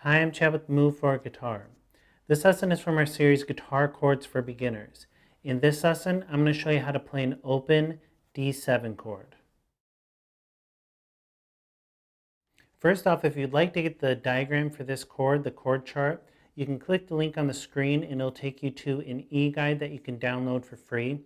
Hi, I'm Chad with Move for Guitar. This lesson is from our series Guitar Chords for Beginners. In this lesson, I'm going to show you how to play an open D7 chord. First off, if you'd like to get the diagram for this chord, the chord chart, you can click the link on the screen and it'll take you to an eGuide that you can download for free.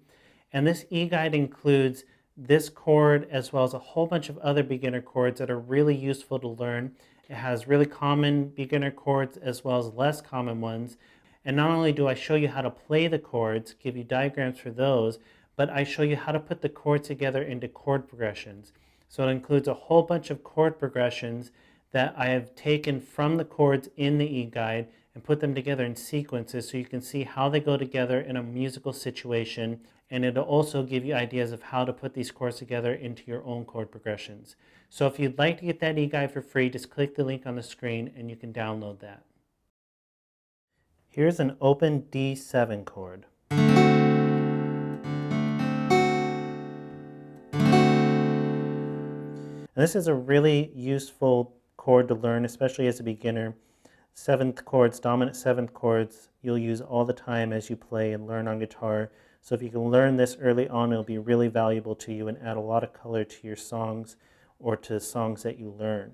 And this eGuide includes this chord as well as a whole bunch of other beginner chords that are really useful to learn. It has really common beginner chords as well as less common ones. And not only do I show you how to play the chords, give you diagrams for those, but I show you how to put the chords together into chord progressions. So it includes a whole bunch of chord progressions that I have taken from the chords in the eGuide and put them together in sequences so you can see how they go together in a musical situation, and it'll also give you ideas of how to put these chords together into your own chord progressions. So if you'd like to get that eGuide for free, just click the link on the screen and you can download that. Here's an open D7 chord. And this is a really useful chord to learn, especially as a beginner. Seventh chords, dominant seventh chords, you'll use all the time as you play and learn on guitar. So if you can learn this early on, it'll be really valuable to you and add a lot of color to your songs or to songs that you learn.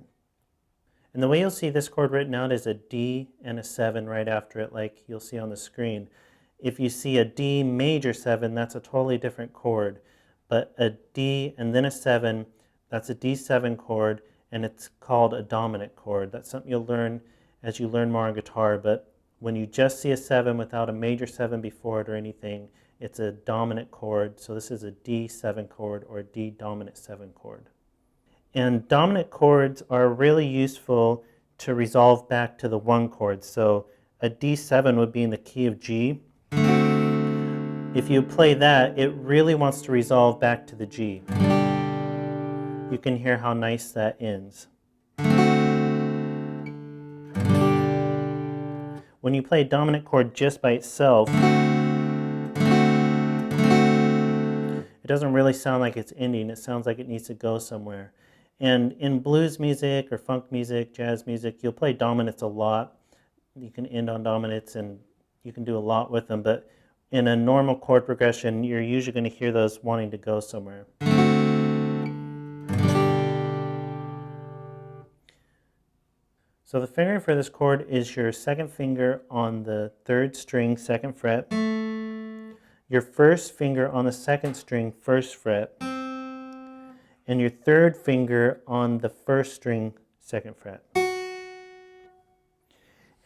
And the way you'll see this chord written out is a D and a 7 right after it, like you'll see on the screen. If you see a D major 7, that's a totally different chord. But a D and then a 7, that's a D7 chord, and it's called a dominant chord. That's something you'll learn as you learn more on guitar, but when you just see a 7 without a major 7 before it or anything, it's a dominant chord. So this is a D7 chord or a D dominant 7 chord. And dominant chords are really useful to resolve back to the 1 chord. So a D7 would be in the key of G. If you play that, it really wants to resolve back to the G. You can hear how nice that ends. When you play a dominant chord just by itself, it doesn't really sound like it's ending. It sounds like it needs to go somewhere. And in blues music or funk music, jazz music, you'll play dominants a lot. You can end on dominants and you can do a lot with them, but in a normal chord progression, you're usually going to hear those wanting to go somewhere. So the finger for this chord is your second finger on the 3rd string, 2nd fret, your first finger on the 2nd string, 1st fret, and your 3rd finger on the 1st string, 2nd fret.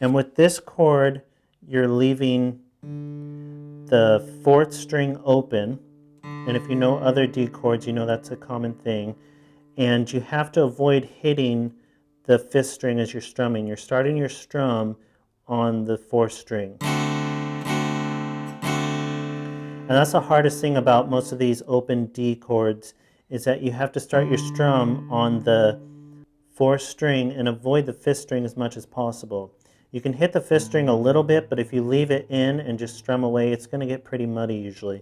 And with this chord, you're leaving the 4th string open, and if you know other D chords, you know that's a common thing, and you have to avoid hitting the 5th string as you're strumming. You're starting your strum on the 4th string. And that's the hardest thing about most of these open D chords, is that you have to start your strum on the 4th string and avoid the 5th string as much as possible. You can hit the 5th string a little bit, but if you leave it in and just strum away, it's going to get pretty muddy usually.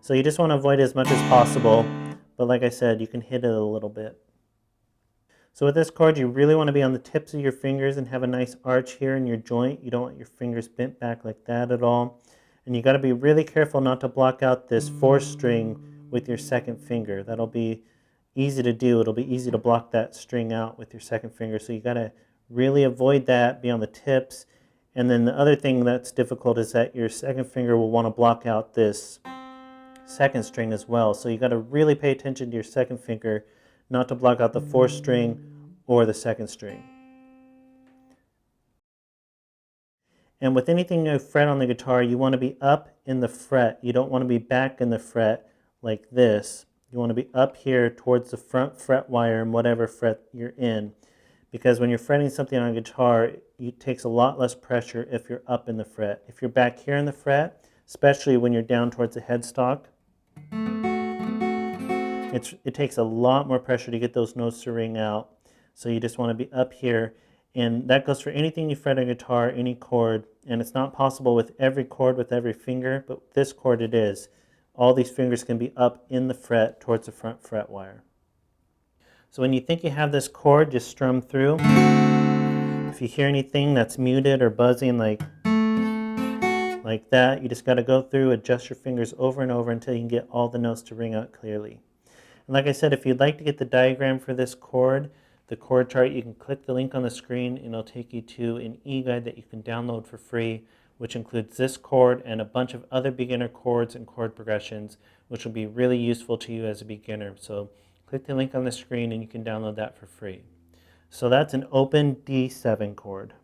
So you just want to avoid it as much as possible, but like I said, you can hit it a little bit. So with this chord, you really want to be on the tips of your fingers and have a nice arch here in your joint. You don't want your fingers bent back like that at all. And you got to be really careful not to block out this 4th string with your 2nd finger. That'll be easy to do. It'll be easy to block that string out with your 2nd finger. So you got to really avoid that, be on the tips. And then the other thing that's difficult is that your 2nd finger will want to block out this 2nd string as well. So you got to really pay attention to your 2nd finger, not to block out the 4th string or the 2nd string. And with anything you fret on the guitar, you want to be up in the fret. You don't want to be back in the fret like this. You want to be up here towards the front fret wire in whatever fret you're in. Because when you're fretting something on a guitar, it takes a lot less pressure if you're up in the fret. If you're back here in the fret, especially when you're down towards the headstock, it takes a lot more pressure to get those notes to ring out. So you just want to be up here. And that goes for anything you fret on a guitar, any chord. And it's not possible with every chord, with every finger, but with this chord it is. All these fingers can be up in the fret towards the front fret wire. So when you think you have this chord, just strum through. If you hear anything that's muted or buzzing like that, you just got to go through, adjust your fingers over and over until you can get all the notes to ring out clearly. And like I said, if you'd like to get the diagram for this chord, the chord chart, you can click the link on the screen and it'll take you to an eGuide that you can download for free, which includes this chord and a bunch of other beginner chords and chord progressions, which will be really useful to you as a beginner. So click the link on the screen and you can download that for free. So that's an open D7 chord.